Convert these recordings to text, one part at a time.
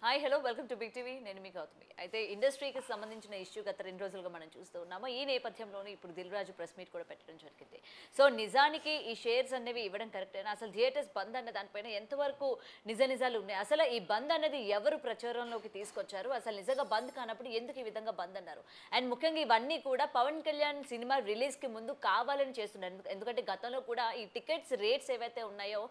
Hi hello welcome to big TV. నేను మీ గౌతమి. అయితే ఇండస్ట్రీకి సంబంధించిన ఇష్యూ గత 2 రోజులుగా మనం చూస్తూ ఉన్నాము. ఈ నేపథ్యంలోనే ఇప్పుడు దిల్ రాజు ప్రెస్ మీట్ కూడా పెట్టడం జరిగింది. సో నిజానికి ఈ షేర్స్ అనేవి ఇవ్వడం కరెక్టేనా? అసలు థియేటర్స్ బంద్ అన్న దానిపైన ఎంతవరకు నిజాలు ఉన్నాయి? అసలు ఈ బంద్ అనేది ఎవరు ప్రచారంలోకి తీసుకొచ్చారు? అసలు నిజంగా బంద్ కానప్పుడు ఎందుకు ఈ విధంగా బంద్ అన్నారు? అండ్ ముఖ్యంగా ఇవన్నీ కూడా పవన్ కళ్యాణ్ సినిమా రిలీజ్కి ముందు కావాలని చేస్తున్నారు. ఎందుకంటే గతంలో కూడా ఈ టికెట్స్ రేట్స్ ఏవైతే ఉన్నాయో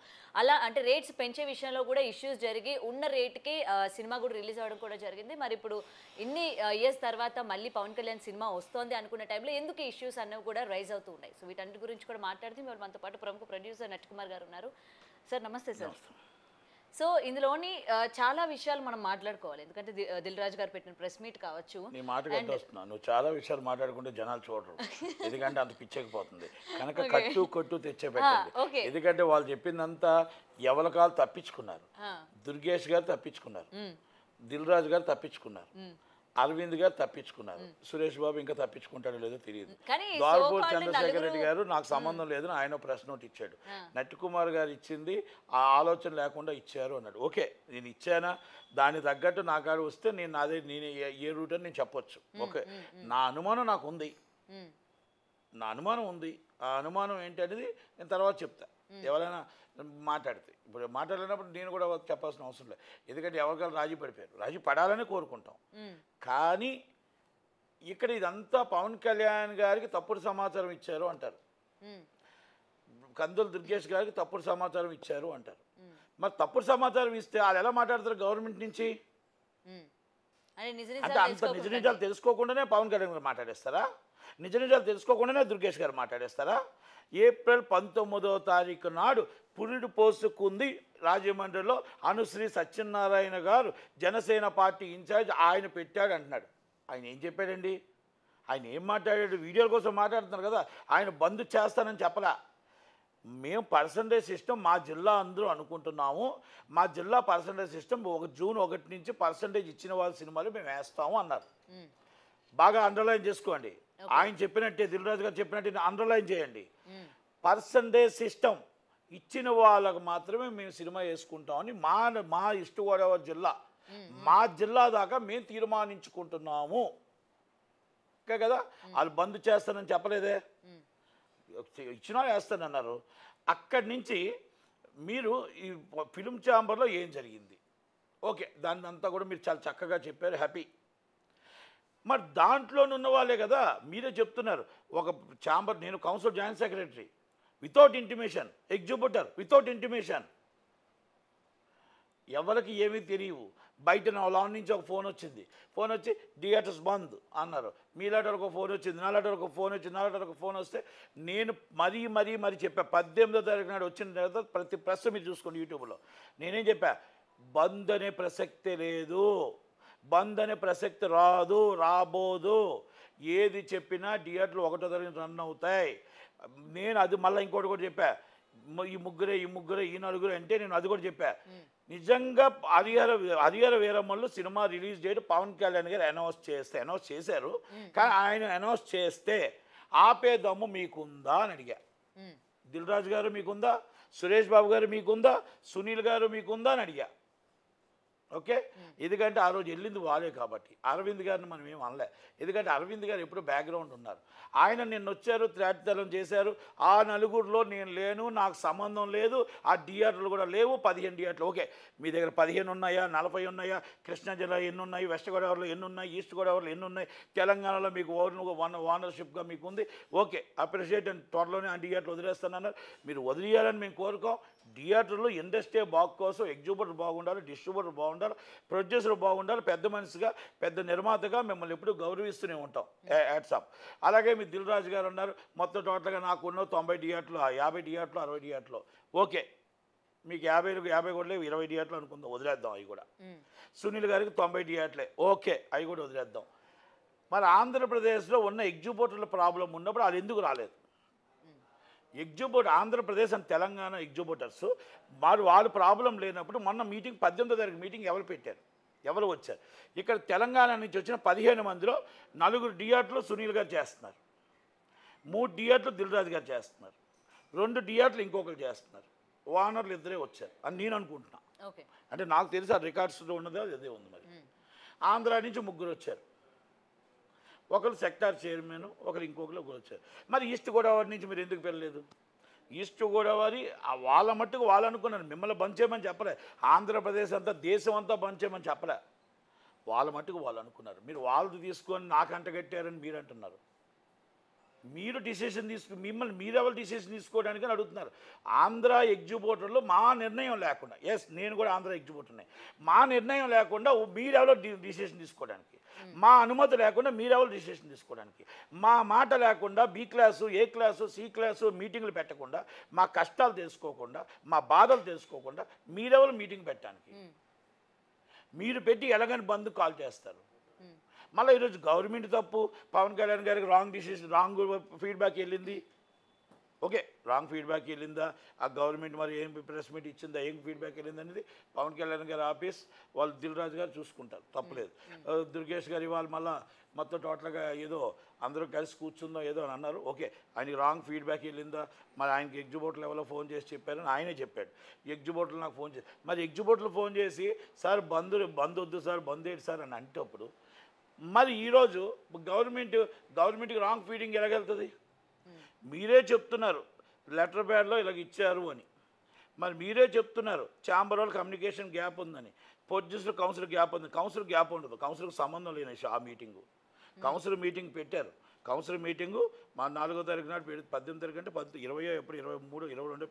అలా అంటే రేట్స్ పెంచే విషయంలో కూడా ఇష్యూస్ జరిగి ఉన్న రేట్కి సినిమా కూడా రిలీజ్ అవ్వడం కూడా జరిగింది. మరి ఇప్పుడు ఇన్ని ఇయర్స్ తర్వాత మళ్ళీ పవన్ కళ్యాణ్ సినిమా వస్తోంది అనుకున్న టైంలో ఎందుకు ఇష్యూస్ అన్నవి కూడా రైజ్ అవుతూ ఉన్నాయి. సో వీటన్నిటి గురించి కూడా మాట్లాడితే మరి మనతో పాటు ప్రముఖ ప్రొడ్యూసర్ నట్కుమార్ గారు ఉన్నారు. సార్ నమస్తే సార్. సో ఇందులోని చాలా విషయాలు మనం మాట్లాడుకోవాలి. ఎందుకంటే దిల్ రాజు గారు పెట్టిన ప్రెస్ మీట్ కావచ్చు. నీ మాటకి వస్తున్నా, నువ్వు చాలా విషయాలు మాట్లాడుకుంటే జనాలు చూడరు, ఎందుకంటే అంత పిచ్చెక్కిపోతుంది కనుక కట్టు తెచ్చే పెట్టండి. ఎందుకంటే వాళ్ళు చెప్పిందంతా ఎవరికాలు తప్పించుకున్నారు. దుర్గేష్ గారు తప్పించుకున్నారు, దిల్ రాజు గారు తప్పించుకున్నారు, అరవింద్ గారు తప్పించుకున్నారు, సురేష్ బాబు ఇంకా తప్పించుకుంటాడో లేదో తెలియదు. ద్వారపూర్ చంద్రశేఖర్ రెడ్డి గారు నాకు సంబంధం లేదని ఆయన ప్రెస్ నోట్ ఇచ్చాడు. నట్కుమార్ గారు ఇచ్చింది ఆ ఆలోచన లేకుండా ఇచ్చారు అన్నాడు. ఓకే, నేను ఇచ్చానా, దాని తగ్గట్టు నా కాడ వస్తే నేను అదే నేను ఏ రూట్ అని నేను చెప్పొచ్చు. ఓకే, నా అనుమానం నాకు ఉంది, నా అనుమానం ఉంది. ఆ అనుమానం ఏంటి అనేది నేను తర్వాత చెప్తా. ఎవరైనా మాట్లాడితే ఇప్పుడు మాట్లాడినప్పుడు నేను కూడా చెప్పాల్సిన అవసరం లేదు, ఎందుకంటే ఎవరికైనా రాజీ పడిపోయారు, రాజీ పడాలని కోరుకుంటాం. కానీ ఇక్కడ ఇదంతా పవన్ కళ్యాణ్ గారికి తప్పుడు సమాచారం ఇచ్చారు అంటారు, కందుల దుర్గేష్ గారికి తప్పుడు సమాచారం ఇచ్చారు అంటారు. మరి తప్పుడు సమాచారం ఇస్తే వాళ్ళు ఎలా మాట్లాడతారు గవర్నమెంట్ నుంచి? అంటే అంత నిజ నిజాలు తెలుసుకోకుండానే పవన్ కళ్యాణ్ గారు మాట్లాడేస్తారా? నిజ నిజాలు తెలుసుకోకుండానే దుర్గేష్ గారు మాట్లాడేస్తారా? ఏప్రిల్ 19వ తారీఖు నాడు పురిడు పోసుకుంది రాజమండ్రిలో అనుశ్రీ సత్యనారాయణ గారు, జనసేన పార్టీ ఇన్ఛార్జ్, ఆయన పెట్టాడు అంటున్నాడు. ఆయన ఏం చెప్పాడండి? ఆయన ఏం మాట్లాడాడు? వీడియోల కోసం మాట్లాడుతున్నారు కదా. ఆయన బంద్ చేస్తానని చెప్పలా. మేము పర్సంటేజ్ సిస్టమ్ మా జిల్లా అందరూ అనుకుంటున్నాము, మా జిల్లా పర్సంటేజ్ సిస్టమ్ జూన్ 1 నుంచి పర్సంటేజ్ ఇచ్చిన వాళ్ళ సినిమాలు మేము వేస్తాము అన్నారు. బాగా అండర్లైన్ చేసుకోండి. ఆయన చెప్పినట్టే, దిల్ రాజు గారు చెప్పినట్టే అండర్లైన్ చేయండి. పర్సంటేజ్ సిస్టమ్ ఇచ్చిన వాళ్ళకు మాత్రమే మేము సినిమా వేసుకుంటామని మా ఈస్ట్ గోదావరి జిల్లా, మా జిల్లా దాకా మేము తీర్మానించుకుంటున్నాము. ఓకే కదా, వాళ్ళు బంద్ చేస్తానని చెప్పలేదే, ఇచ్చినా వేస్తానన్నారు. అక్కడి నుంచి మీరు ఈ ఫిలిం ఛాంబర్లో ఏం జరిగింది, ఓకే, దాన్ని అంతా కూడా మీరు చాలా చక్కగా చెప్పారు, హ్యాపీ. మరి దాంట్లోనున్న వాళ్ళే కదా మీరే చెప్తున్నారు. ఒక ఛాంబర్, నేను council joint secretary, without intimation, executor without intimation, ఎవరికి ఏమీ తెలియవు. బయట నా లాన్ నుంచి ఒక ఫోన్ వచ్చింది, ఫోన్ వచ్చి థియేటర్స్ బంద్ అన్నారు. మీలాంటి ఒక ఫోన్ వచ్చింది, నాలాంటి ఒక ఫోన్ వచ్చింది, నాలాంటి ఒక ఫోన్ వస్తే నేను మరీ చెప్పా. 18వ తారీఖు నాడు వచ్చిన తర్వాత ప్రతి ప్రెస్ మీరు చూసుకోండి యూట్యూబ్లో, నేనేం చెప్పా, బంద్ అనే ప్రసక్తే లేదు, బంద్ అనే ప్రసక్తి రాదు, రాబోదు. ఏది చెప్పినా థియేటర్లు 1వ తారీఖు రన్ అవుతాయి. నేను అది మళ్ళీ ఇంకోటి కూడా చెప్పా, ఈ ముగ్గురే ఈ నలుగురే అంటే నేను అది కూడా చెప్పా. నిజంగా హరిహర వీరమ్మలు cinema release date Pawan Kalyan గారు అనౌన్స్ చేశారు, కానీ ఆయన అనౌన్స్ చేస్తే ఆపే దమ్ము మీకుందా అని అడిగా. దిల్ రాజు గారు మీకుందా, సురేష్ బాబు గారు మీకుందా, సునీల్ గారు మీకుందా అని అడిగా. ఓకే, ఎందుకంటే ఆ రోజు వెళ్ళింది వాళ్ళే కాబట్టి. అరవింద్ గారిని మనం ఏం అనలే, ఎందుకంటే అరవింద్ గారు ఎప్పుడు బ్యాక్గ్రౌండ్ ఉన్నారు. ఆయన నిన్న వచ్చారు, త్రాటితలం చేశారు. ఆ నలుగురిలో నేను లేను, నాకు సంబంధం లేదు. ఆ థియేటర్లు కూడా లేవు, 15 థియేటర్లు. ఓకే, మీ దగ్గర 15 ఉన్నాయా, 40 ఉన్నాయా, కృష్ణా జిల్లా ఎన్ని ఉన్నాయి, వెస్ట్ గోదావరిలో ఎన్ని ఉన్నాయి, ఈస్ట్ గోదావరిలో ఎన్ని ఉన్నాయి, తెలంగాణలో మీకు ఓనర్షిప్గా మీకు ఉంది. ఓకే, అప్రిషియేట్ అని త్వరలోనే ఆ థియేటర్లు వదిలేస్తానన్నారు. మీరు వదిలేయాలని మేము కోరుకోం. థియేటర్లో ఇండస్ట్రీ బాగు కోసం ఎగ్జిక్యూటర్ బాగుండాలి, డిస్ట్రిబ్యూటర్ బాగుండాలి, ప్రొడ్యూసర్ బాగుండాలి. పెద్ద మనిషిగా, పెద్ద నిర్మాతగా మిమ్మల్ని ఎప్పుడు గౌరవిస్తూనే ఉంటాం. యాడ్సాప్. అలాగే మీ దిల్ రాజు గారు ఉన్నారు, మొత్తం టోటల్గా నాకు ఉన్న 90 థియేటర్లు, 50 థియేటర్లు, 60 థియేటర్లు. ఓకే, మీకు 50 కూడా లేవు, 20 థియేటర్లు అనుకుందాం, వదిలేద్దాం అవి కూడా. సునీల్ గారికి 90 థియేటర్లే, ఓకే, అవి కూడా వదిలేద్దాం. మరి ఆంధ్రప్రదేశ్లో ఉన్న ఎగ్జిక్యూటర్ల ప్రాబ్లం ఉన్నప్పుడు వాళ్ళు ఎందుకు రాలేదు? ఆంధ్రప్రదేశ్ అండ్ తెలంగాణ ఎగ్జిక్యూటర్స్ వాళ్ళు ప్రాబ్లం లేనప్పుడు మొన్న మీటింగ్ 18వ తారీఖు మీటింగ్ ఎవరు పెట్టారు, ఎవరు వచ్చారు? ఇక్కడ తెలంగాణ నుంచి వచ్చిన 15 మందిలో 4 థియేటర్లు సునీల్ గారు చేస్తున్నారు, 3 థియేటర్లు దిల్ రాజు గారు చేస్తున్నారు, 2 థియేటర్లు ఇంకొకరు చేస్తున్నారు. ఓనర్లు ఇద్దరే వచ్చారు అని నేను అనుకుంటున్నాను. ఓకే. అంటే నాకు తెలిసి ఆ రికార్డ్స్లో ఉన్నది అదే ఉంది. మరి ఆంధ్ర నుంచి ముగ్గురు వచ్చారు, ఒకరు సెక్టార్ చైర్మన్, ఒకరు ఇంకొకరు వచ్చారు. మరి ఈస్ట్ గోదావరి నుంచి మీరు ఎందుకు వెళ్ళలేదు? ఈస్ట్ గోదావరి వాళ్ళ మట్టుకు వాళ్ళు అనుకున్నారు, మిమ్మల్ని బంద్ చేయమని చెప్పలే. ఆంధ్రప్రదేశ్ అంతా దేశం అంతా బంద్ చేయమని చెప్పలే, వాళ్ళ మట్టుకు వాళ్ళు అనుకున్నారు. మీరు వాళ్ళు తీసుకొని నాకు అంటగట్టారని మీరు అంటున్నారు. మీరు డిసిషన్ మిమ్మల్ని మీరెవరు డిసిషన్ తీసుకోవడానికి అడుగుతున్నారు. ఆంధ్ర ఎగ్జిబిటర్లో మా నిర్ణయం లేకుండా, ఎస్ నేను కూడా ఆంధ్ర ఎగ్జిబిటర్నే, మా నిర్ణయం లేకుండా మీరెవరో డిసిషన్ తీసుకోవడానికి, మా అనుమతి లేకుండా మీరెవరు డిసిషన్ తీసుకోవడానికి, మా మాట లేకుండా బి క్లాసు, ఏ క్లాసు, సి క్లాసు మీటింగ్లు పెట్టకుండా, మా కష్టాలు తెలుసుకోకుండా, మా బాధలు తెలుసుకోకుండా మీరెవరు మీటింగ్ పెట్టడానికి? మీరు పెట్టి ఎలాగని బంద్ కాల్ చేస్తారు. మళ్ళీ ఈరోజు గవర్నమెంట్ తప్పు, పవన్ కళ్యాణ్ గారికి రాంగ్ డిసిషన్, రాంగ్ ఫీడ్బ్యాక్ వెళ్ళింది. ఓకే, రాంగ్ ఫీడ్బ్యాక్ వెళ్ళిందా, ఆ గవర్నమెంట్ మరి ఏం ప్రెస్ మీట్ ఇచ్చిందా, ఏం ఫీడ్బ్యాక్ వెళ్ళింది అనేది పవన్ కళ్యాణ్ గారి ఆఫీస్ వాళ్ళు దిల్ రాజు గారు చూసుకుంటారు, తప్పలేదు. దుర్గేష్ గారు ఇవాళ మళ్ళీ మొత్తం టోటల్గా ఏదో అందరూ కలిసి కూర్చుందాం ఏదో అని అన్నారు. ఓకే, ఆయనకి రాంగ్ ఫీడ్బ్యాక్ వెళ్ళిందా, మరి ఆయనకి ఎగ్జిబిటర్ లెవెల్లో ఫోన్ చేసి చెప్పారని ఆయనే చెప్పాడు. ఎగ్జిబిటర్లు నాకు ఫోన్ చేసి, మరి ఎగ్జిబిటర్లు ఫోన్ చేసి సార్ బంద్ వద్దు సార్, బంద్ ఏంటి సార్ అని అంటేప్పుడు మరి ఈరోజు గవర్నమెంట్కి రాంగ్ ఫీడింగ్ ఎలాగెళ్తుంది? మీరే చెప్తున్నారు లెటర్ ప్యాడ్లో ఇలాగ ఇచ్చారు అని, మరి మీరే చెప్తున్నారు ఛాంబర్ వాళ్ళు కమ్యూనికేషన్ గ్యాప్ ఉందని, ప్రొడ్యూసర్ కౌన్సిల్ గ్యాప్ ఉంది. కౌన్సిల్ గ్యాప్ ఉండదు, కౌన్సిల్కి సంబంధం లేని ఆ మీటింగు. కౌన్సిల్ మీటింగ్ పెట్టారు, కౌన్సిల్ మీటింగు మా 4వ తారీఖు నాడు 18వ తారీఖు అంటే 20 ఎప్పుడు 23 22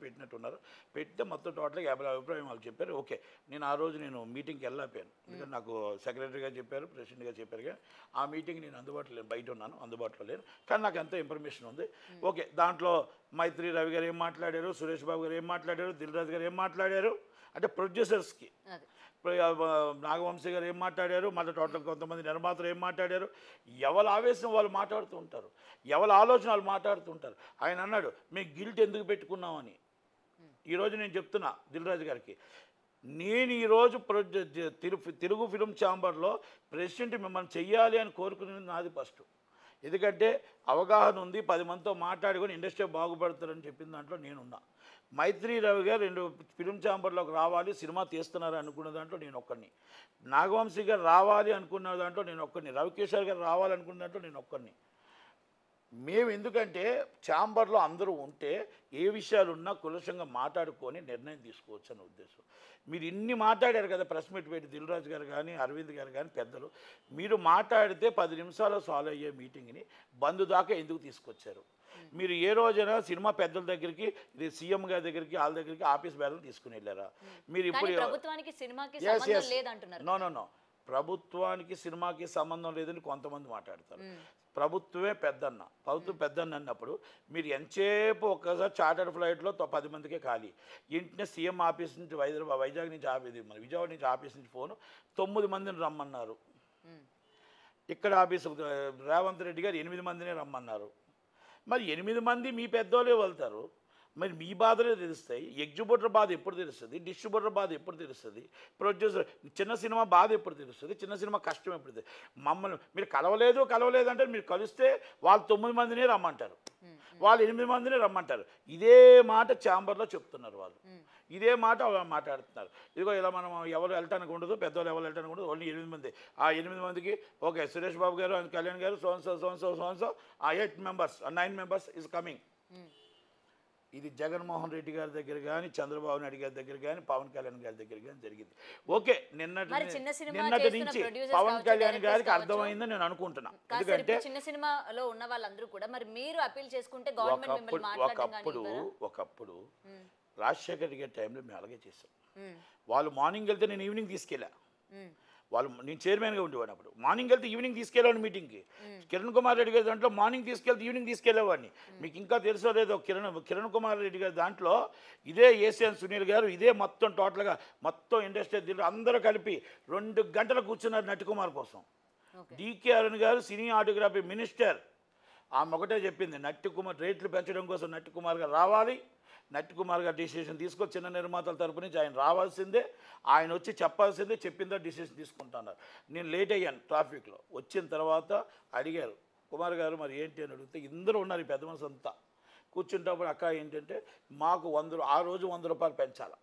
పెట్టినట్టున్నారు. పెడితే మొత్తం టోటల్గా 50 అభిప్రాయం వాళ్ళు చెప్పారు. ఓకే, నేను ఆ రోజు మీటింగ్కి వెళ్ళకపోయాను, ఎందుకంటే నాకు సెక్రటరీ గారు చెప్పారు, ప్రెసిడెంట్ గారు చెప్పారు. కానీ ఆ మీటింగ్ నేను అందుబాటులో లేను, బయట ఉన్నాను, అందుబాటులో లేను. కానీ నాకు ఎంతో ఇన్ఫర్మేషన్ ఉంది. ఓకే, దాంట్లో మైత్రి రవి గారు ఏం మాట్లాడారు, సురేష్ బాబు గారు ఏం మాట్లాడారు, దిల్ రాజు గారు ఏం మాట్లాడారు, అంటే ప్రొడ్యూసర్స్కి నాగవంశీ గారు ఏం మాట్లాడారు, మళ్ళీ టోటల్ కొంతమంది నిర్మాతలు ఏం మాట్లాడారు, ఎవరి ఆవేశం వాళ్ళు మాట్లాడుతూ ఉంటారు, ఎవరి ఆలోచన వాళ్ళు మాట్లాడుతూ ఉంటారు. ఆయన అన్నాడు మేము గిల్ట్ ఎందుకు పెట్టుకున్నామని. ఈరోజు నేను చెప్తున్నా దిల్ రాజు గారికి, నేను ఈరోజు తెలుగు ఫిల్మ్ ఛాంబర్లో ప్రెసిడెంట్ మిమ్మల్ని చెయ్యాలి అని కోరుకునేది నాది ఫస్ట్. ఎందుకంటే అవగాహన ఉంది, 10 మందితో మాట్లాడుకొని ఇండస్ట్రీ బాగుపడతారని చెప్పిన దాంట్లో నేనున్నా. మైత్రి రవి గారు 2 ఫిల్మ్ ఛాంబర్లోకి రావాలి, సినిమా తీస్తున్నారు అనుకున్న దాంట్లో నేను ఒక్కడిని, నాగవంశీ గారు రావాలి అనుకున్న దాంట్లో నేను ఒక్కడిని, రవికిషోర్ గారు రావాలనుకున్న దాంట్లో నేను ఒక్కడిని. మేము ఎందుకంటే ఛాంబర్లో అందరూ ఉంటే ఏ విషయాలు ఉన్నా కులసంగా మాట్లాడుకొని నిర్ణయం తీసుకోవచ్చు అనే ఉద్దేశం. మీరు ఇన్ని మాట్లాడారు కదా ప్రెస్ మీట్ పెట్టి, దిల్ రాజు గారు కానీ అరవింద్ గారు కానీ పెద్దలు, మీరు మాట్లాడితే 10 నిమిషాల్లో సాల్వ్ అయ్యే మీటింగ్ని బంద్ దాకా ఎందుకు తీసుకొచ్చారు? మీరు ఏ రోజైనా సినిమా పెద్దల దగ్గరికి, ఇది సీఎం గారి దగ్గరికి, వాళ్ళ దగ్గరికి ఆఫీస్ బ్యారలు తీసుకుని వెళ్ళారా? మీరు ఇప్పుడు నో ప్రభుత్వానికి సినిమాకి సంబంధం లేదని కొంతమంది మాట్లాడతారు. ప్రభుత్వమే పెద్దన్న, ప్రభుత్వం పెద్దన్న అన్నప్పుడు మీరు ఎంతసేపు ఒక్కసారి చార్టర్డ్ ఫ్లైట్లో 10 మందికే ఖాళీ, ఇంటినే సీఎం ఆఫీస్ నుంచి వైజాగ్ నుంచి మన విజయవాడ నుంచి ఆఫీస్ నుంచి ఫోను 9 మందిని రమ్మన్నారు. ఇక్కడ ఆఫీసు రేవంత్ రెడ్డి గారు 8 మందినే రమ్మన్నారు. మరి 8 మంది మీ పెద్దోళ్ళే వెళ్తారు, మరి మీ బాధలే తెలుస్తాయి. ఎగ్జిబిటర్ బాధ ఎప్పుడు తెలుస్తుంది, డిస్ట్రిబ్యూటర్ బాధ ఎప్పుడు తెలుస్తుంది, ప్రొడ్యూసర్ చిన్న సినిమా బాధ ఎప్పుడు తెలుస్తుంది, చిన్న సినిమా కష్టం ఎప్పుడు తెలుస్తుంది. మమ్మల్ని మీరు కలవలేదు అంటే మీరు కలిస్తే వాళ్ళు 9 మందినే రమ్మంటారు, వాళ్ళు 8 మందినే రమ్మంటారు. ఇదే మాట ఛాంబర్లో చెప్తున్నారు వాళ్ళు, ఇదే మాట మాట్లాడుతున్నారు. ఇదిగో ఇలా మనం ఎవరు వెళ్ళటానికి ఉండదు, పెద్దవాళ్ళు ఎవరు వెళ్ళటానికి ఉండదు, ఓన్లీ 8 మంది. ఆ 8 మందికి ఓకే సురేష్ బాబు గారు అండ్ కళ్యాణ్ గారు సోన్సో 8 మెంబర్స్ 9 మెంబర్స్ ఈజ్ కమింగ్. ఇది జగన్మోహన్ రెడ్డి గారి దగ్గర కానీ, చంద్రబాబు నాయుడు గారి దగ్గర కానీ, పవన్ కళ్యాణ్ గారి దగ్గర కానీ జరిగింది. ఓకే, నిన్నటి నుంచి పవన్ కళ్యాణ్ గారికి అర్థమైందని నేను అనుకుంటున్నా. ఎందుకంటే చిన్న సినిమాలో ఉన్న వాళ్ళందరూ కూడా మరి మీరు అపీల్ చేసుకుంటే ఒకప్పుడు రాజశేఖర్ గారి టైంలో మేము అలాగే చేస్తాం. వాళ్ళు మార్నింగ్ వెళ్తే నేను ఈవినింగ్ తీసుకెళ్ళా, నేను చైర్మన్గా ఉండేవాడిని. అప్పుడు మార్నింగ్ వెళ్తే ఈవినింగ్ తీసుకెళ్ళేవాడిని మీటింగ్కి. కిరణ్ కుమార్ రెడ్డి గారి దాంట్లో మార్నింగ్ తీసుకెళ్తే ఈవినింగ్ తీసుకెళ్ళేవాడిని. మీకు ఇంకా తెలుసో లేదో, కిరణ్ కుమార్ రెడ్డి గారి దాంట్లో ఇదే ఏసియన్ సునీల్ గారు, ఇదే మొత్తం టోటల్గా మొత్తం ఇండస్ట్రీ అందరూ కలిపి 2 గంటలు కూర్చున్నారు నటికుమార్ కోసం. డికే అరుణ్ గారు సినీ ఆటోగ్రఫీ మినిస్టర్, ఆమె ఒకటే చెప్పింది నటికుమార్ రేట్లు పెంచడం కోసం నటికుమార్ గారు రావాలి, నటికుమార్ గారు డిసిషన్ తీసుకొని చిన్న నిర్మాతల తరపు నుంచి ఆయన రావాల్సిందే, ఆయన వచ్చి చెప్పాల్సిందే, చెప్పిందో డిసిషన్ తీసుకుంటున్నారు. నేను లేట్ అయ్యాను ట్రాఫిక్లో. వచ్చిన తర్వాత అడిగారు కుమార్ గారు మరి ఏంటి అని అడిగితే ఇందరూ ఉన్నారు ఈ పెద్ద మనసు అంతా కూర్చుంటప్పుడు, అక్క ఏంటంటే మాకు ఆ రోజు 100 రూపాయలు పెంచాలి,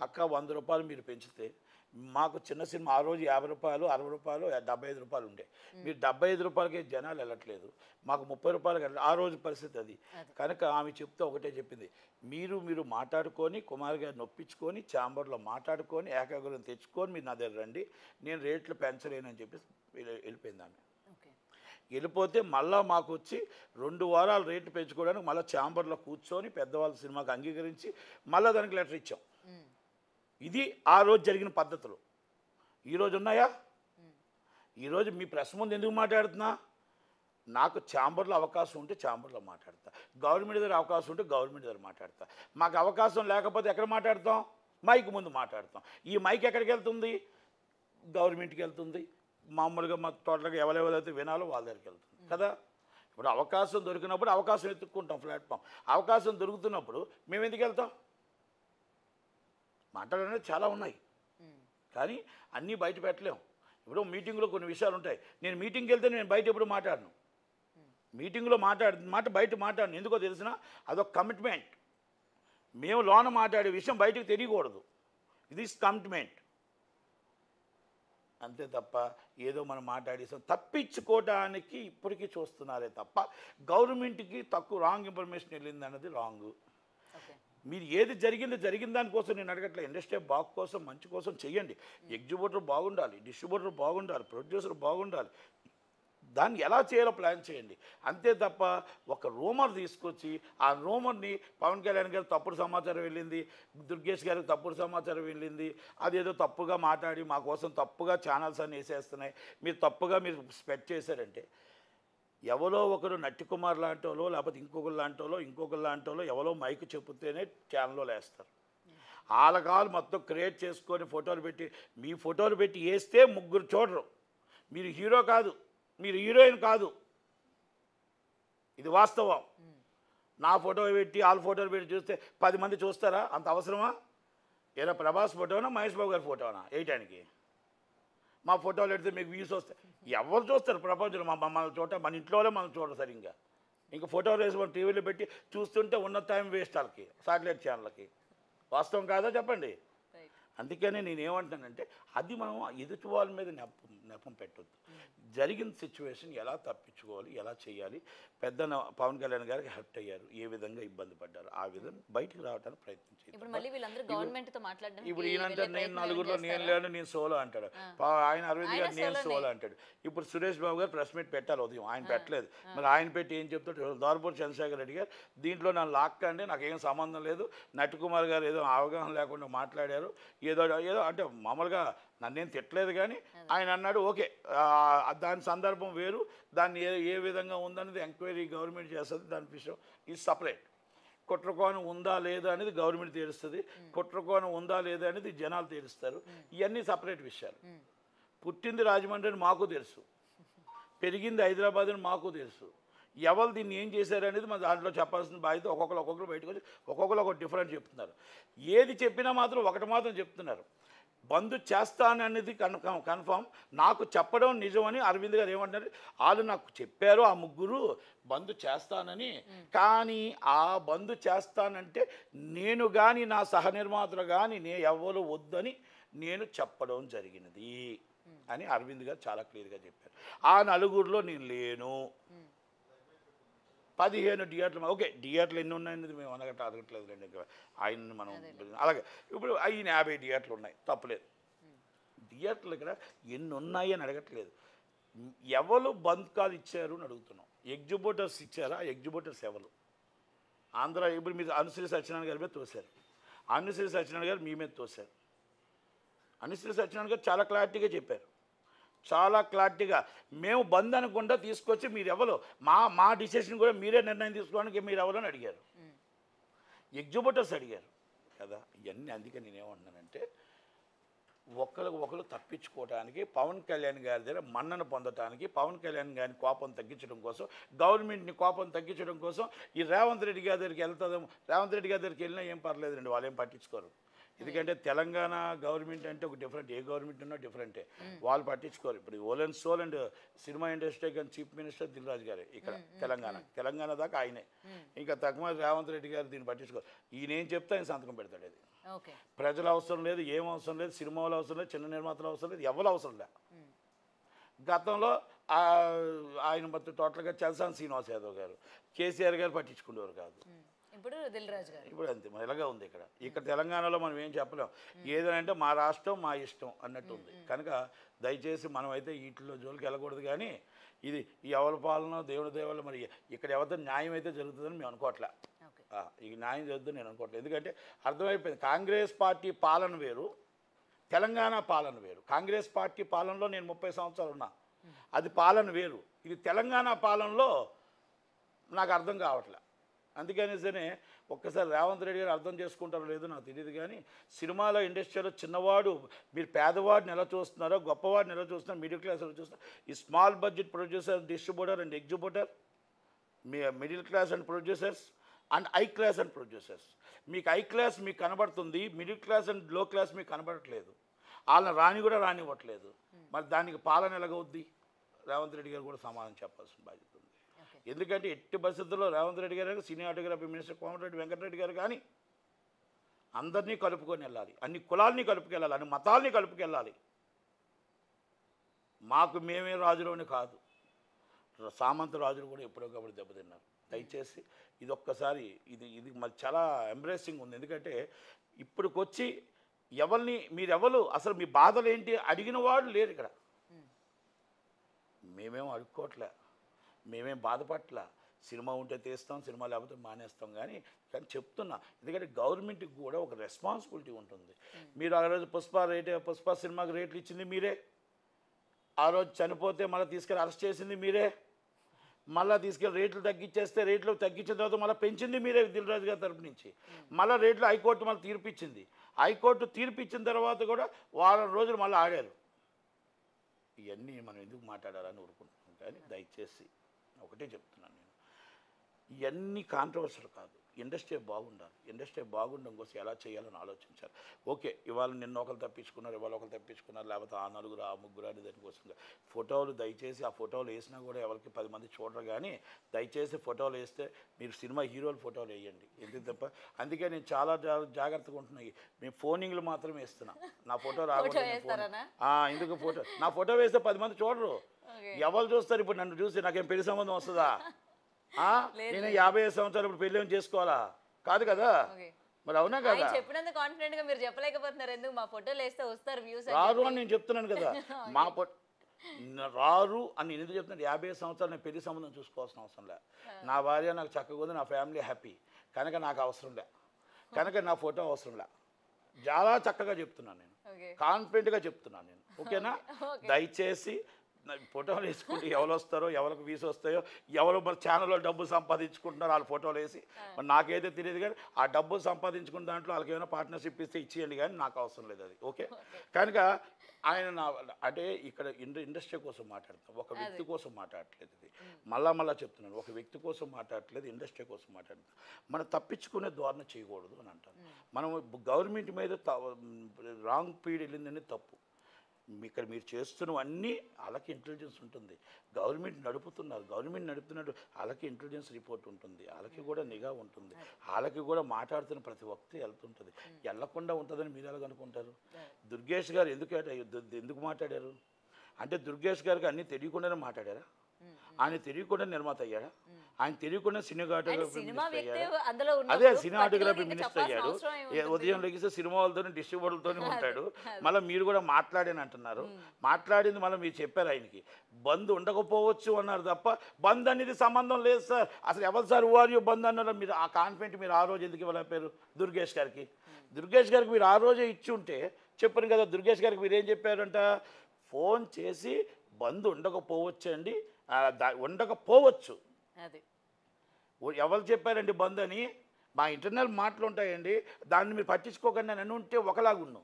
అక్క 100 రూపాయలు మీరు పెంచితే మాకు చిన్న సినిమా ఆ రోజు 50 రూపాయలు 60 రూపాయలు 75 రూపాయలు ఉండే మీరు 75 రూపాయలకే జనాలు వెళ్ళట్లేదు మాకు 30 రూపాయలకి ఆ రోజు పరిస్థితి అది కనుక ఆమె చెప్తే ఒకటే చెప్పింది మీరు మాట్లాడుకొని కుమార్ గారిని ఒప్పించుకొని ఛాంబర్లో మాట్లాడుకొని ఏకాగ్రం తెచ్చుకొని మీరు నా దగ్గర రండి నేను రేట్లు పెంచలేనని చెప్పి వెళ్ళిపోయింది ఆమె వెళ్ళిపోతే మళ్ళీ మాకు వచ్చి 2 వారాలు రేట్లు పెంచుకోవడానికి మళ్ళీ ఛాంబర్లో కూర్చొని పెద్దవాళ్ళ సినిమాకి అంగీకరించి మళ్ళీ దానికి లెటర్ ఇచ్చాం ఇది ఆ రోజు జరిగిన పద్ధతులు ఈరోజు ఉన్నాయా ఈరోజు మీ ప్రెస్ ముందు ఎందుకు మాట్లాడుతున్నా నాకు ఛాంబర్లో అవకాశం ఉంటే ఛాంబర్లో మాట్లాడతా గవర్నమెంట్ దగ్గర అవకాశం ఉంటే గవర్నమెంట్ దగ్గర మాట్లాడతా మాకు అవకాశం లేకపోతే ఎక్కడ మాట్లాడతాం మైక్ ముందు మాట్లాడతాం ఈ మైక్ ఎక్కడికి వెళ్తుంది గవర్నమెంట్కి వెళ్తుంది మామూలుగా మా టోటల్గా ఎవరెవరైతే వినాలో వాళ్ళ దగ్గరికి వెళ్తుంది కదా ఇప్పుడు అవకాశం దొరికినప్పుడు అవకాశం ఎత్తుక్కుంటాం ప్లాట్ఫామ్ అవకాశం దొరుకుతున్నప్పుడు మేము ఎందుకు వెళ్తాం మాట్లాడడానికి చాలా ఉన్నాయి కానీ అన్నీ బయట పెట్టలేము ఇప్పుడు మీటింగ్లో కొన్ని విషయాలు ఉంటాయి నేను మీటింగ్కి వెళ్తే నేను బయట ఎప్పుడు మాట్లాడను మీటింగ్లో మాట బయట మాట్లాడను ఎందుకో తెలిసిన అదొక కమిట్మెంట్ మేము లోన మాట్లాడే విషయం బయటకు తెలియకూడదు ఇది కమిట్మెంట్ అంతే తప్ప ఏదో మనం మాట్లాడేసాం తప్పించుకోవడానికి ఇప్పటికీ చూస్తున్నారే తప్ప గవర్నమెంట్కి తక్కువ రాంగ్ ఇన్ఫర్మేషన్ వెళ్ళింది అన్నది రాంగ్ మీరు ఏది జరిగిన దానికోసం నేను అడగట్లే ఇండస్ట్రీ బాగు కోసం మంచి కోసం చెయ్యండి ఎగ్జిబ్యూటర్ బాగుండాలి డిస్ట్రిబ్యూటర్ బాగుండాలి ప్రొడ్యూసర్ బాగుండాలి దాన్ని ఎలా చేయాలో ప్లాన్ చేయండి అంతే తప్ప ఒక రూమర్ తీసుకొచ్చి ఆ రూమర్ని పవన్ కళ్యాణ్ గారికి తప్పుడు సమాచారం వెళ్ళింది దుర్గేష్ గారికి తప్పుడు సమాచారం వెళ్ళింది అదేదో తప్పుగా మాట్లాడి మా కోసం తప్పుగా ఛానల్స్ అన్ని వేసేస్తున్నాయి మీరు తప్పుగా మీరు స్ప్రెడ్ చేశారంటే ఎవరో ఒకరు నట్టికుమార్ లాంటి వాళ్ళు లేకపోతే ఇంకొకరు లాంటి వాళ్ళు ఎవరో మైకు చెబితేనే ఛానల్లో వేస్తారు ఆలకాలు మొత్తం క్రియేట్ చేసుకొని ఫోటోలు పెట్టి మీ ఫోటోలు పెట్టి వేస్తే ముగ్గురు చూడరు మీరు హీరో కాదు మీరు హీరోయిన్ కాదు ఇది వాస్తవం నా ఫోటో పెట్టి వాళ్ళ ఫోటోలు పెట్టి చూస్తే 10 మంది చూస్తారా అంత అవసరమా ఏదో ప్రభాస్ ఫోటోనా మహేష్ బాబు గారి ఫోటోనా వేయటానికి మా ఫోటోలు పెడితే మీకు వ్యూస్ వస్తాయి ఎవరు చూస్తారు ప్రపంచంలో మమ్మల్ని మన ఇంట్లోనే మనం చూడరు సరిగ్గా ఇంకా ఫోటోలు వేసి మనం టీవీలో పెట్టి చూస్తుంటే ఉన్న టైం వేస్ట్ వాళ్ళకి సాటిలైట్ ఛానళ్ళకి వాస్తవం కాదా చెప్పండి అందుకనే నేనేమంటానంటే అది మనం ఎదుటి వాళ్ళ మీద నెపం పెట్టొద్దు జరిగిన సిచ్యువేషన్ ఎలా తప్పించుకోవాలి ఎలా చేయాలి పెద్ద పవన్ కళ్యాణ్ గారికి హర్ట్ అయ్యారు ఏ విధంగా ఇబ్బంది పడ్డారు ఆ విధంగా బయటకు రావడానికి ప్రయత్నించారు ఇప్పుడు ఈయనంటే నేను నలుగురిలో నేను లేను నేను సోలో అంటాడు ఆయన అరవింద్ గారు నేను సోలో అంటాడు ఇప్పుడు సురేష్ బాబు గారు ప్రెస్ మీట్ పెట్టాలి ఉదయం ఆయన పెట్టలేదు మరి ఆయన పెట్టి ఏం చెప్తాడు దోరపూడి చంద్రశేఖర్ రెడ్డి గారు దీంట్లో నన్ను లాక్కండి నాకేం సంబంధం లేదు నట్టికుమార్ గారు ఏదో అవగాహన లేకుండా మాట్లాడారు ఏదో అంటే మామూలుగా నన్నేం తిట్టలేదు కానీ ఆయన అన్నాడు ఓకే దాని సందర్భం వేరు దాన్ని ఏ విధంగా ఉందనేది ఎంక్వైరీ గవర్నమెంట్ చేస్తుంది దాని విషయం ఇది సపరేట్ కుట్రకోణం ఉందా లేదా అనేది గవర్నమెంట్ తెలుస్తుంది కుట్రకోణం ఉందా లేదా అనేది జనాలు తెలుస్తారు ఇవన్నీ సపరేట్ విషయాలు పుట్టింది రాజమండ్రి అని మాకు తెలుసు పెరిగింది హైదరాబాద్ అని మాకు తెలుసు ఎవరు దీన్ని ఏం చేశారు అనేది మన దాంట్లో చెప్పాల్సిన బాధ్యత ఒక్కొక్కరు బయటకు వచ్చి ఒక్కొక్కరు ఒక డిఫరెంట్ చెప్తున్నారు ఏది చెప్పినా మాత్రం ఒకటి మాత్రం చెప్తున్నారు బంద్ చేస్తాననేది కన్ఫామ్ నాకు చెప్పడం నిజమని అరవింద్ గారు ఏమంటారు వాళ్ళు నాకు చెప్పారు ఆ ముగ్గురు బంద్ చేస్తానని కానీ ఆ బంద్ చేస్తానంటే నేను కానీ నా సహనిర్మాతలు కానీ ఎవరు వద్దని నేను చెప్పడం జరిగినది అని అరవింద్ గారు చాలా క్లియర్గా చెప్పారు ఆ నలుగురిలో నేను లేను 15 థియేటర్లు ఓకే థియేటర్లు ఎన్ని ఉన్నాయనేది మేము అడగట్లేదు రండి ఆయన్ని మనం అలాగే ఇప్పుడు ఆయన 50 థియేటర్లు ఉన్నాయి తప్పలేదు థియేటర్లు ఇక్కడ ఎన్ని ఉన్నాయి అని అడగట్లేదు ఎవరు బంద్ కాల్ ఇచ్చారు అని అడుగుతున్నాం ఎగ్జిబ్యూటర్స్ ఇచ్చారా ఎగ్జిబ్యూటర్స్ ఎవరు ఆంధ్ర ఇప్పుడు మీరు అనుశ్రీ సత్యనారాయణ గారి మీద తోశారు అనుశ్రీ సత్యనారాయణ గారు మీ మీద తోశారు అనుశ్రీ సత్యనారాయణ గారు చాలా క్లారిటీగా చెప్పారు చాలా క్లారిటీగా మేము బంద్ అనకుండా తీసుకొచ్చి మీరు ఎవరు మా డిసిషన్ కూడా మీరే నిర్ణయం తీసుకోవడానికి మీరు ఎవరని అడిగారు ఎగ్జిబ్యూటర్స్ అడిగారు కదా ఇవన్నీ అందుకే నేనేమంటున్నానంటే ఒకరు తప్పించుకోవడానికి పవన్ కళ్యాణ్ గారి దగ్గర మన్నను పొందడానికి పవన్ కళ్యాణ్ గారిని కోపం తగ్గించడం కోసం గవర్నమెంట్ని కోపం తగ్గించడం కోసం ఈ రేవంత్ రెడ్డి గారి దగ్గరికి వెళ్తుందేమో రేవంత్ రెడ్డి గారి దగ్గరికి వెళ్ళినా ఏం పర్లేదండి వాళ్ళు ఏం పట్టించుకోరు ఎందుకంటే తెలంగాణ గవర్నమెంట్ అంటే ఒక డిఫరెంట్ ఏ గవర్నమెంట్ ఉన్నా డిఫరెంటే వాళ్ళు పట్టించుకోరు ఇప్పుడు woollen soul and cinema industry కానీ చీఫ్ మినిస్టర్ దిల్ రాజు గారే ఇక్కడ తెలంగాణ దాకా ఆయనే ఇంకా తక్కువ రేవంత్ రెడ్డి గారు దీన్ని పట్టించుకోరు ఈయన ఏం చెప్తే ఆయన సంతకం పెడతాడు అది ఓకే. ప్రజల అవసరం లేదు, ఏం అవసరం లేదు, సినిమాలు అవసరం లేదు, చిన్న నిర్మాతలు అవసరం లేదు, ఎవరు అవసరం లేదు. గతంలో ఆయన మొత్తం టోటల్గా చలసాని శ్రీనివాస్ యాదవ్ గారు, కేసీఆర్ గారు పట్టించుకునేవారు కాదు. ఇప్పుడు దిల్ రాజు గారు. ఇప్పుడు అంతే, మరి ఇలాగా ఉంది ఇక్కడ తెలంగాణలో మనం ఏం చెప్పలేం. ఏదంటే మా రాష్ట్రం మా ఇష్టం అన్నట్టు ఉంది. కనుక దయచేసి మనం అయితే వీటిలో జోలికి వెళ్ళకూడదు. కానీ ఇది ఈ ఎవరి పాలన దేవుడి దేవాల మరి ఇక్కడ ఎవరితో న్యాయం అయితే జరుగుతుందని మేము అనుకోవట్లే. ఈ న్యాయం జరుగుతుంది నేను అనుకోవట్లేదు. ఎందుకంటే అర్థమైపోయింది, కాంగ్రెస్ పార్టీ పాలన వేరు, తెలంగాణ పాలన వేరు. కాంగ్రెస్ పార్టీ పాలనలో నేను 30 సంవత్సరాలు ఉన్నా, అది పాలన వేరు. ఇది తెలంగాణ పాలనలో నాకు అర్థం కావట్లే. అందుకనేసనే ఒక్కసారి రేవంత్ రెడ్డి గారు అర్థం చేసుకుంటారో లేదో నాకు తెలియదు. కానీ సినిమాలో ఇండస్ట్రీలో చిన్నవాడు, మీరు పేదవాడిని ఎలా చూస్తున్నారో, గొప్పవాడిని ఎలా చూస్తున్నారో, మిడిల్ క్లాస్ ఎలా చూస్తున్నారు. ఈ small budget producer, distributor and exhibitor, me middle class and producers and high class and producers. మీకు హై క్లాస్ మీకు కనబడుతుంది, మిడిల్ క్లాస్ అండ్ లో క్లాస్ మీకు కనబడట్లేదు. వాళ్ళని రాని కూడా రానివ్వట్లేదు. మరి దానికి పాలన ఎలాగవుద్ది? రేవంత్ రెడ్డి గారు కూడా సమాధానం చెప్పాల్సిన బాధ్యత ఉంది. ఎందుకంటే ఎట్టి పరిస్థితుల్లో రేవంత్ రెడ్డి గారు, సినిమాటోగ్రఫీ మినిస్టర్ కోమటిరెడ్డి వెంకటరెడ్డి గారు కానీ అందరినీ కలుపుకొని వెళ్ళాలి, అన్ని కులాలని కలుపుకెళ్ళాలి, అన్ని మతాలని కలుపుకెళ్ళాలి. మాకు మేమే రాజులోని కాదు, సామంత రాజులు కూడా ఎప్పుడోకప్పుడు దెబ్బతిన్నారు. దయచేసి ఇది ఒక్కసారి ఇది మరి చాలా ఎంబ్రేసింగ్ ఉంది. ఎందుకంటే ఇప్పటికొచ్చి ఎవరిని మీరెవరు అసలు మీ బాధలు ఏంటి అడిగిన వాడు లేరు ఇక్కడ. మేమేం అడుక్కోవట్లే, మేమేం బాధపట్ల. సినిమా ఉంటే తీస్తాం, సినిమా లేకపోతే మానేస్తాం. కానీ చెప్తున్నా, ఎందుకంటే గవర్నమెంట్కి కూడా ఒక రెస్పాన్సిబిలిటీ ఉంటుంది. మీరు ఆ రోజు పుష్ప సినిమాకి రేట్లు ఇచ్చింది మీరే, ఆ రోజు చనిపోతే మళ్ళీ తీసుకెళ్ళి అరెస్ట్ చేసింది మీరే, మళ్ళీ తీసుకెళ్ళి రేట్లు తగ్గించేస్తే రేట్లు తగ్గించిన తర్వాత మళ్ళీ పెంచింది మీరే దిల్ రాజు గారి తరపు నుంచి. మళ్ళీ రేట్లు హైకోర్టు మళ్ళీ తీర్పిచ్చింది. హైకోర్టు తీర్పిచ్చిన తర్వాత కూడా వారం రోజులు మళ్ళీ ఆడారు. ఇవన్నీ మనం ఎందుకు మాట్లాడాలని ఊరుకుంటున్నాం. కానీ దయచేసి ఒకటే చెప్తున్నాను నేను, ఇవన్నీ కాంట్రవర్సీలు కాదు. ఇండస్ట్రీ బాగుండాలి. ఇండస్ట్రీ బాగుండడం కోసం ఎలా చేయాలని ఆలోచించాలి. ఓకే, ఇవాళ నిన్న ఒకరు తప్పించుకున్నారు, ఇవాళ ఒకరు తప్పించుకున్నారు, లేకపోతే ఆ నలుగురు ఆ ముగ్గురు అని దానికోసం ఫోటోలు దయచేసి ఆ ఫోటోలు వేసినా కూడా ఎవరికి 10 మంది చూడరు. కానీ దయచేసి ఫోటోలు వేస్తే మీరు సినిమా హీరోల ఫోటోలు వేయండి. ఎందుకు తప్ప అందుకే నేను చాలా జాగ్రత్తగా ఉంటున్నాయి. మేము ఫోనింగ్లు మాత్రమే వేస్తున్నా. నా ఫోటో రాకుండా ఎందుకు నా ఫోటో వేస్తే 10 మంది చూడరు. ఎవరు చూస్తారు? ఇప్పుడు నన్ను చూసి నాకేం పెళ్లి సంబంధం వస్తుందా? నేను 55 సంవత్సరాలు ఇప్పుడు పెళ్లి చేసుకోవాలా? కాదు కదా. మరి అవునా కదా? చెప్పినంత కాన్ఫిడెంట్ గా మీరు చెప్పలేకపోతున్నారు. ఎందుకు? మా ఫోటోలు వేస్తే వస్తారు వ్యూస్ రారు అని నేను చెప్తున్నాను కదా. మా రారు అని నేను ఎందుకు చెప్తున్నాను? 55 సంవత్సరాలు నేను పెళ్లి సంబంధం చూసుకోవాల్సిన అవసరం లే. నా భార్య నాకు చక్కగా ఉంది, నా ఫ్యామిలీ హ్యాపీ, కనుక నాకు అవసరం లే, కనుక నా ఫోటో అవసరం లే. చాలా చక్కగా చెప్తున్నాను నేను, కాన్ఫిడెంట్గా చెప్తున్నాను నేను. ఓకేనా? దయచేసి ఫోటోలు వేసుకుంటే ఎవరు వస్తారో, ఎవరికి వీసు వస్తాయో, ఎవరు మరి ఛానల్లో డబ్బులు సంపాదించుకుంటున్నారో వాళ్ళ ఫోటోలు వేసి మరి నాకైతే తెలియదు. కానీ ఆ డబ్బులు సంపాదించుకున్న దాంట్లో వాళ్ళకి ఏమైనా పార్ట్నర్షిప్ ఇస్తే ఇచ్చేయండి, కానీ నాకు అవసరం లేదు అది. ఓకే, కనుక ఆయన అంటే ఇక్కడ ఇండస్ట్రీ కోసం మాట్లాడతాం, ఒక వ్యక్తి కోసం మాట్లాడట్లేదు. ఇది మళ్ళా చెప్తున్నాను, ఒక వ్యక్తి కోసం మాట్లాడట్లేదు, ఇండస్ట్రీ కోసం మాట్లాడుతాం. మనం తప్పించుకునే ధోరణ చేయకూడదు అని అంటాను. మనం గవర్నమెంట్ మీద రాంగ్ పీడ్ వెళ్ళిందని తప్పు. ఇక్కడ మీరు చేస్తున్నవన్నీ వాళ్ళకి ఇంటెలిజెన్స్ ఉంటుంది. గవర్నమెంట్ నడుపుతున్నట్టు వాళ్ళకి ఇంటెలిజెన్స్ రిపోర్ట్ ఉంటుంది, వాళ్ళకి కూడా నిఘా ఉంటుంది, వాళ్ళకి కూడా మాట్లాడుతున్న ప్రతి ఒక్కటి వెళ్తుంటుంది. వెళ్ళకుండా ఉంటుందని మీరు ఎలాగ అనుకుంటారు? దుర్గేష్ గారు ఎందుకు మాట్లాడారు అంటే, దుర్గేష్ గారికి అన్నీ తెలియకుండానే మాట్లాడారా? ఆయన తెలియకుండా నిర్మాత అయ్యాడా? ఆయన తెలియకుండా సినిమాటోగ్రఫీ మినిస్టర్ అయ్యాడు. అదే సినిమాటోగ్రఫీ మినిస్టర్ అయ్యాడు. ఉదయం లెగిస్తే సినిమా వాళ్ళతో డిస్ట్రిబ్యూటర్లతో ఉంటాడు. మళ్ళీ మీరు కూడా మాట్లాడని అంటున్నారు. మాట్లాడింది మళ్ళీ మీరు చెప్పారు ఆయనకి బంద్ ఉండకపోవచ్చు అన్నారు తప్ప బంద్ అనేది సంబంధం లేదు సార్. అసలు ఎవరు సార్ ఓఆర్యూ బంద్ అన్నారు? మీరు ఆ కాన్ఫిడెంట్ మీరు ఆ రోజు ఎందుకు ఇవ్వలేపారు దుర్గేష్ గారికి? దుర్గేష్ గారికి మీరు ఆ రోజే ఇచ్చి ఉంటే చెప్పాను కదా. దుర్గేష్ గారికి మీరు ఏం చెప్పారంట? ఫోన్ చేసి బంద్ ఉండకపోవచ్చు అండి, ఉండకపోవచ్చు. ఎవరు చెప్పారండి బంద్ అని? మా ఇంటర్నల్ మాటలు ఉంటాయండి, దాన్ని మీరు పట్టించుకోకుండా నన్ను ఉంటే ఒకలాగున్నాం.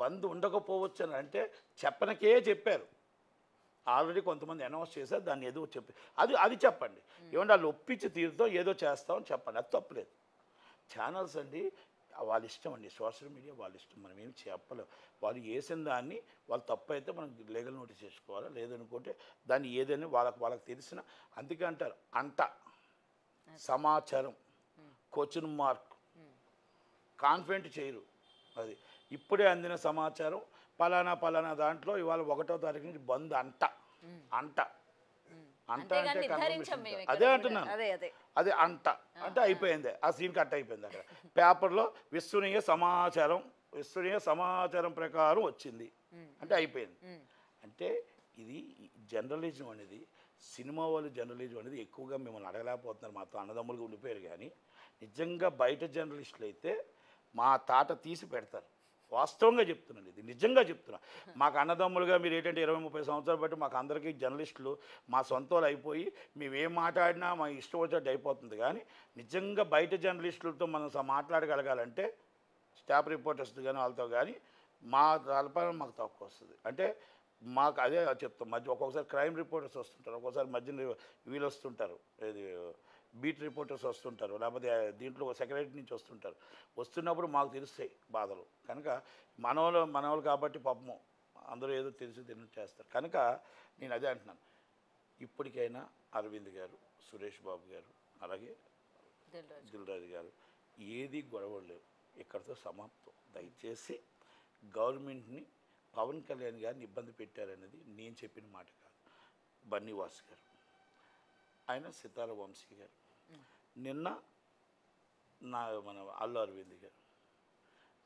బంద్ ఉండకపోవచ్చు అని అంటే చెప్పనకే చెప్పారు. ఆల్రెడీ కొంతమంది అనౌన్స్ చేశారు, దాన్ని ఏదో చెప్పి అది చెప్పండి. ఏమంటే వాళ్ళు ఒప్పించి తీరుతాం, ఏదో చేస్తామని చెప్పండి, అది తప్పలేదు. ఛానల్స్ అండి వాళ్ళ ఇష్టం అండి, సోషల్ మీడియా వాళ్ళ ఇష్టం, మనం ఏమి చెప్పలేం. వాళ్ళు వేసిన దాన్ని వాళ్ళు తప్పు అయితే మనం లీగల్ నోటీస్ చేసుకోవాలి, లేదనుకుంటే దాన్ని ఏదైనా వాళ్ళకి తెలిసిన. అందుకే అంటారు సమాచారం క్వశ్చన్ మార్క్ కాన్ఫిడెంట్ చేయరు. అది ఇప్పుడే అందిన సమాచారం పలానా దాంట్లో ఇవాళ 1వ తారీఖు నుంచి బంద్ అంట అంట అంటే నిర్ధారించాం మేము ఇక్కడ అదే కూడా. అంటున్నాను. అదే అదే అంటే అయిపోయింది, ఆ సీన్ కట్ అయిపోయింది. అక్కడ పేపర్లో విశ్వసనీయ సమాచారం ప్రకారం వచ్చింది అంటే అయిపోయింది. అంటే ఇది జర్నలిజం అనేది, సినిమా వాళ్ళు జర్నలిజం అనేది ఎక్కువగా మిమ్మల్ని అడగలేకపోతున్నారు, మాతో అన్నదమ్ములుగా ఉండిపోయారు. కానీ నిజంగా బయట జర్నలిస్టులు అయితే మా తాట తీసి పెడతారు. వాస్తవంగా చెప్తున్నాను, ఇది నిజంగా చెప్తున్నా. మాకు అన్నదమ్ములుగా మీరు ఏంటంటే 20-30 సంవత్సరాలు బట్టి మాకు అందరికీ జర్నలిస్టులు మా సొంత వాళ్ళు అయిపోయి మేమేం మాట్లాడినా మా ఇష్టం వచ్చేట్టు అయిపోతుంది. కానీ నిజంగా బయట జర్నలిస్టులతో మనం మాట్లాడగలగాలంటే స్టాఫ్ రిపోర్టర్స్ కానీ వాళ్ళతో కానీ మా తలపైన మాకు తక్కువ వస్తుంది. అంటే మాకు అదే చెప్తాం, మధ్య ఒక్కొక్కసారి క్రైమ్ రిపోర్టర్స్ వస్తుంటారు, ఒక్కొక్కసారి మధ్యన వీళ్ళు వస్తుంటారు, ఇది బీట్ రిపోర్టర్స్ వస్తుంటారు, లేకపోతే దీంట్లో సెక్రటరీ నుంచి వస్తున్నప్పుడు మాకు తెలుస్తాయి బాధలు. కనుక మనవాళ్ళు కాబట్టి పాపము అందరూ ఏదో తెలిసి చేస్తారు. కనుక నేను అదే అంటున్నాను, ఇప్పటికైనా అరవింద్ గారు, సురేష్ బాబు గారు, అలాగే దిల్రాజు గారు ఏది గొడవలు లేవు, ఇక్కడితో సమాప్తం. దయచేసి గవర్నమెంట్ని పవన్ కళ్యాణ్ గారిని ఇబ్బంది పెట్టారనేది నేను చెప్పిన మాట కాదు. బన్నీవాస్ గారు, ఆయన సితార వంశీ గారు, నిన్న మన అల్లు అరవింద్ గారు,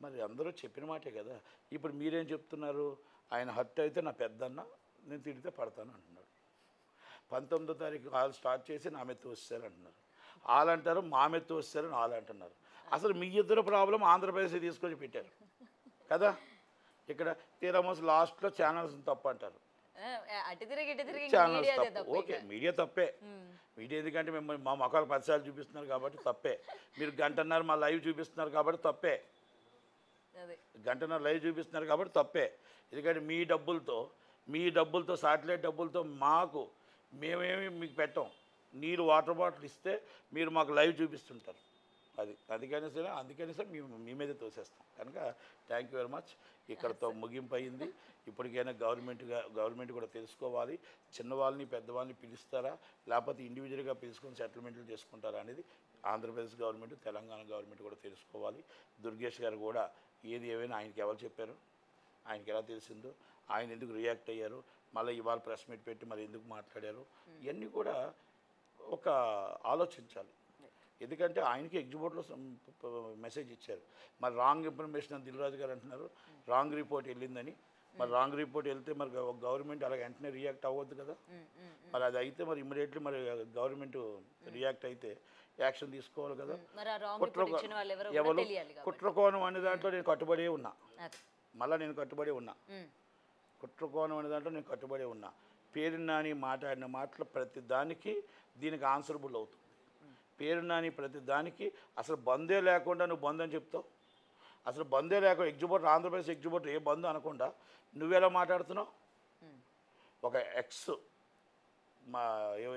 మరి అందరూ చెప్పిన మాటే కదా. ఇప్పుడు మీరేం చెప్తున్నారు, ఆయన హర్ట్ అయితే నా పెద్దన్న, నేను తిడితే పడతాను అంటున్నాడు. 19వ తారీఖు వాళ్ళు స్టార్ట్ చేసి నా మెత్తు వస్తారు అంటున్నారు, వాళ్ళు అంటారు మా మెత్తు వస్తారని వాళ్ళు అంటున్నారు. అసలు మీ ఇద్దరు ప్రాబ్లం ఆంధ్రప్రదేశ్ తీసుకొని పెట్టారు కదా. ఇక్కడ తీరమోస్ లాస్ట్లో ఛానల్స్ తప్పు అంటారు, ఛానల్స్ తప్పు. ఓకే, మీడియా తప్పే. మీడియా ఎందుకంటే మిమ్మల్ని మా మొక్కలు 10 సార్లు చూపిస్తున్నారు కాబట్టి తప్పే. మీరు 1.5 గంటన్నర మా లైవ్ చూపిస్తున్నారు కాబట్టి తప్పే. 1.5 గంటన్నర లైవ్ చూపిస్తున్నారు కాబట్టి తప్పే. ఎందుకంటే మీ డబ్బులతో సాటిలైట్ డబ్బులతో మేమేమి మీకు పెట్టాం. నీరు వాటర్ బాటిల్ ఇస్తే మీరు మాకు లైవ్ చూపిస్తుంటారు. అందుకని సార్ మీ మీదే తోసేస్తాం. కనుక థ్యాంక్ యూ వెరీ మచ్. ఇక్కడతో ముగింపు అయింది. ఇప్పటికైనా గవర్నమెంట్ కూడా తెలుసుకోవాలి, చిన్నవాళ్ళని పెద్దవాళ్ళని పిలుస్తారా లేకపోతే ఇండివిజువల్గా పిలుచుకొని సెటిల్మెంట్లు చేసుకుంటారా అనేది ఆంధ్రప్రదేశ్ గవర్నమెంట్, తెలంగాణ గవర్నమెంట్ కూడా తెలుసుకోవాలి. దుర్గేష్ గారు కూడా ఏది ఏమైనా ఆయనకి ఎవరు చెప్పారు, ఆయనకి ఎలా తెలిసిందో, ఆయన ఎందుకు రియాక్ట్ అయ్యారు, మళ్ళీ ఇవాళ ప్రెస్ మీట్ పెట్టి మరి ఎందుకు మాట్లాడారు, ఇవన్నీ కూడా ఒక ఆలోచించాలి. ఎందుకంటే ఆయనకి ఎగ్జిబోట్లో మెసేజ్ ఇచ్చారు. మరి రాంగ్ ఇన్ఫర్మేషన్ అని దిల్రాజు గారు అంటున్నారు, రాంగ్ రిపోర్ట్ వెళ్ళిందని. మరి రాంగ్ రిపోర్ట్ వెళ్తే మరి గవర్నమెంట్ అలా వెంటనే రియాక్ట్ అవ్వద్దు కదా. మరి అది అయితే మరి ఇమ్మీడియట్లీ మరి గవర్నమెంట్ రియాక్ట్ అయితే యాక్షన్ తీసుకోవాలి కదా. కుట్రకోణం అనే దాంట్లో నేను కట్టుబడి ఉన్నా, కుట్రకోణం అనే దాంట్లో నేను కట్టుబడి ఉన్నా. పేరు నాని మాట్లాడిన మాటలు ప్రతి దానికి దీనికి ఆన్సరబుల్ అవుతుంది. పేరు నాని ప్రతి దానికి అసలు బందే లేకుండా నువ్వు బంద్ అని చెప్తావు. అసలు బందే లేకుండా ఎగ్జిబోటర్, ఆంధ్రప్రదేశ్ ఎగ్జిబోటర్ ఏ బంద్ అనకుండా నువ్వెలా మాట్లాడుతున్నావు. ఒక ఎక్స్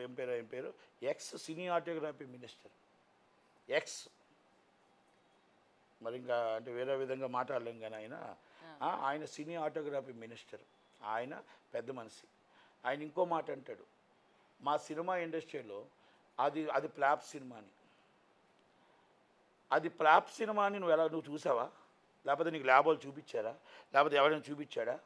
ఏం పేరు ఎక్స్ సినిమాటోగ్రఫీ మినిస్టర్, ఎక్స్ మరి ఇంకా అంటే వేరే విధంగా మాట్లాడలేం. కానీ ఆయన సినిమాటోగ్రఫీ మినిస్టర్, ఆయన పెద్ద మనిషి. ఆయన ఇంకో మాట అంటాడు, మా సినిమా ఇండస్ట్రీలో అది ఫ్లాప్ సినిమా అని. అది ఫ్లాప్ సినిమా అని నువ్వు చూసావా, లేకపోతే నీకు ల్యాబోలు చూపించారా, లేకపోతే ఎవరైనా చూపించాడా?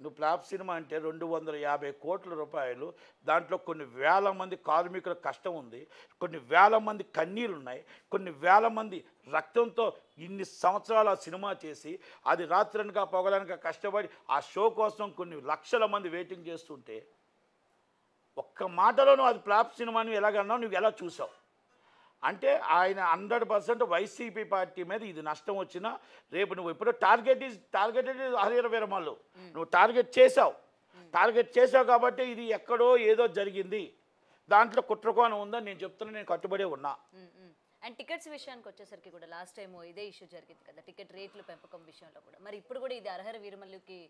నువ్వు ఫ్లాప్ సినిమా అంటే 250 కోట్ల రూపాయలు, దాంట్లో కొన్ని వేల మంది కార్మికుల కష్టం ఉంది, కొన్ని వేల మంది కన్నీళ్ళు ఉన్నాయి, కొన్ని వేల మంది రక్తంతో ఇన్ని సంవత్సరాలు ఆ సినిమా చేసి అది రాత్రనక పొగలనక కష్టపడి ఆ షో కోసం కొన్ని లక్షల మంది వెయిటింగ్ చేస్తుంటే ఒక్క మాటలో నువ్వు అది ఫ్లాప్ సినిమాని ఎలాగన్నావు, నువ్వు ఎలా చూసావు? అంటే ఆయన 100% వైసీపీ పార్టీ మీద ఇది నష్టం వచ్చినా రేపు నువ్వు ఇప్పుడు టార్గెటెడ్ హరిహర వీరమల్లు నువ్వు టార్గెట్ చేసావు కాబట్టి ఇది ఎక్కడో ఏదో జరిగింది, దాంట్లో కుట్రకోణం ఉందని నేను చెప్తున్నా. నేను కట్టుబడే ఉన్నా. అండ్ టికెట్స్ విషయానికి వచ్చేసరికి కూడా లాస్ట్ టైం ఇదే ఇష్యూ జరిగింది కదా, టికెట్ రేట్ల పెంపకం విషయంలో కూడా. మరి ఇప్పుడు కూడా ఇది హరిహర వీరమల్లుకి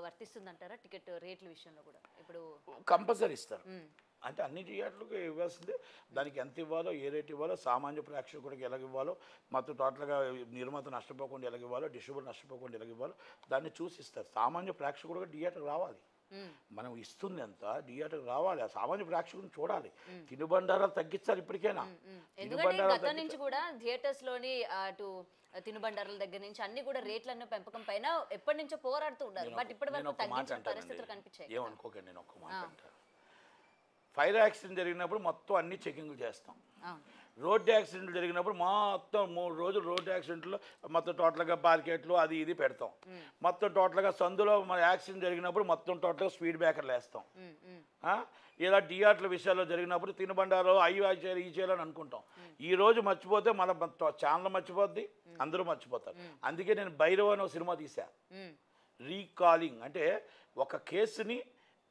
వర్తిస్తుందంటారా? టికెట్ రేట్ల విషయంలో కూడా ఇప్పుడు కంపల్సరీ ఇస్తారు. అంటే అన్ని థియేటర్లకు ఇవ్వాల్సిందే. దానికి ఎంత ఇవ్వాలో, ఏ రేట్ ఇవ్వాలో, సామాన్య ప్రేక్షకుడికి ఎలాగ ఇవ్వాలో, మొత్తం టోటల్గా నిర్మాత నష్టపోకుండా ఎలాగ ఇవ్వాలో, డిస్ట్రిబ్యూటర్ నష్టపోకుండా ఎలాగ ఇవ్వాలో దాన్ని చూసి ఇస్తారు. సామాన్య ప్రేక్షకుడిగా థియేటర్ రావాలి. మనం ఇస్తుంది ఎంత థియేటర్కి రావాలి, ఆ సామాన్య ప్రేక్షకుని చూడాలి. తినుబండారాలు తగ్గించాలి ఇప్పటికైనా. ఎందుకంటే గతం నుంచి కూడా థియేటర్స్ లోని అటు తినుబండారాల దగ్గర నుంచి అన్ని కూడా రేట్లను పెంపకం పైన ఎప్పటి నుంచో పోరాడుతూ ఉన్నారు. బట్ ఇప్పటి నేను వరకు ఒక మాట తగ్గించిన అంటానండి, పరిస్థితులు కనిపించాయి. ఏమనుకోకండి, నేను ఒక్క మాట అంటాను. ఫైర్ యాక్సిడెంట్ జరిగినప్పుడు మొత్తం అన్ని చెకింగ్లు చేస్తాం. రోడ్డు యాక్సిడెంట్లు జరిగినప్పుడు మొత్తం 3 రోజులు రోడ్డు యాక్సిడెంట్లు మొత్తం టోటల్గా బార్కెట్లు అది ఇది పెడతాం. మొత్తం టోటల్గా సందులో మన యాక్సిడెంట్ జరిగినప్పుడు మొత్తం టోటల్గా స్పీడ్ బ్రేకర్లు వేస్తాం. ఇలా థియేటర్ల విషయాల్లో జరిగినప్పుడు తినుబండారు అవి చేయాలి ఈ చేయాలని అనుకుంటాం. ఈ రోజు మర్చిపోతే మన ఛానల్ మర్చిపోద్ది, అందరూ మర్చిపోతారు. అందుకే నేను భైరవ్ అనే సినిమా తీసా. రీకాలింగ్ అంటే ఒక కేసుని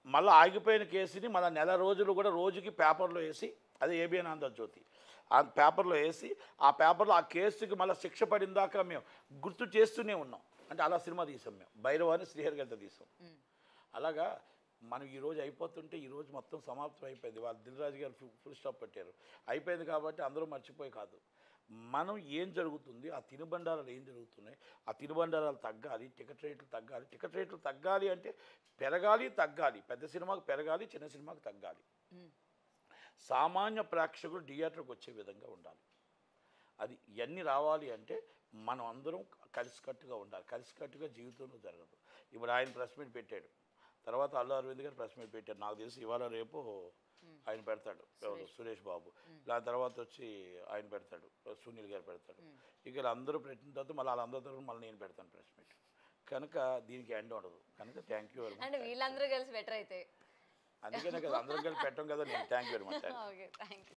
మళ్ళీ ఆగిపోయిన కేసుని మళ్ళీ నెల రోజులు కూడా రోజుకి పేపర్లో వేసి, అదే ఏబిఎన్ ఆంధ్రజ్యోతి ఆ పేపర్లో వేసి, ఆ పేపర్లో ఆ కేసుకి మళ్ళీ శిక్ష పడిందాక మేము గుర్తు చేస్తూనే ఉన్నాం. అంటే అలా సినిమా తీసాం మేము. భైరవ్ అని శ్రీహరి గారితో తీసాం. అలాగా మనం ఈరోజు అయిపోతుంటే ఈరోజు మొత్తం సమాప్తం అయిపోయింది. వాళ్ళు దిల్ రాజు గారు ఫుల్ స్టాప్ పెట్టారు. అయిపోయింది కాబట్టి అందరూ మర్చిపోయి కాదు, మనం ఏం జరుగుతుంది, ఆ తినుబండారాలు ఏం జరుగుతున్నాయి, ఆ తినుబండారాలు తగ్గాలి, టికెట్ రేట్లు తగ్గాలి. టికెట్ రేట్లు తగ్గాలి అంటే పెరగాలి తగ్గాలి. పెద్ద సినిమాకు పెరగాలి, చిన్న సినిమాకు తగ్గాలి. సామాన్య ప్రేక్షకులు థియేటర్కి వచ్చే విధంగా ఉండాలి. అది ఇవన్నీ రావాలి అంటే మనం అందరం కలిసికట్టుగా ఉండాలి. కలిసికట్టుగా జీవితంలో జరగదు. ఇప్పుడు ఆయన ప్రెస్ మీట్ పెట్టాడు, తర్వాత అల్లు అరవింద్ గారు ప్రెస్ మీట్ పెట్టారు. నాకు తెలిసి ఇవాళ రేపు ఆయన పెడతాడు, సురేష్ బాబు. దాని తర్వాత వచ్చి ఆయన పెడతాడు, సునీల్ గారు పెడతాడు. ఇక అందరూ పెట్టిన తర్వాత మళ్ళీ వాళ్ళందరి తరఫున మళ్ళీ నేను పెడతాను ప్రెస్ మీట్. కనుక దీనికి ఎండ్ ఉండదు. కనుక థ్యాంక్ యూ వెరీ మచ్. వీళ్ళందరూ కలిసి బెటర్ అయితే అందుకనే కదా అందరం కలిసి పెట్టాం కదా. నేను థ్యాంక్ యూ వెరీ మచ్.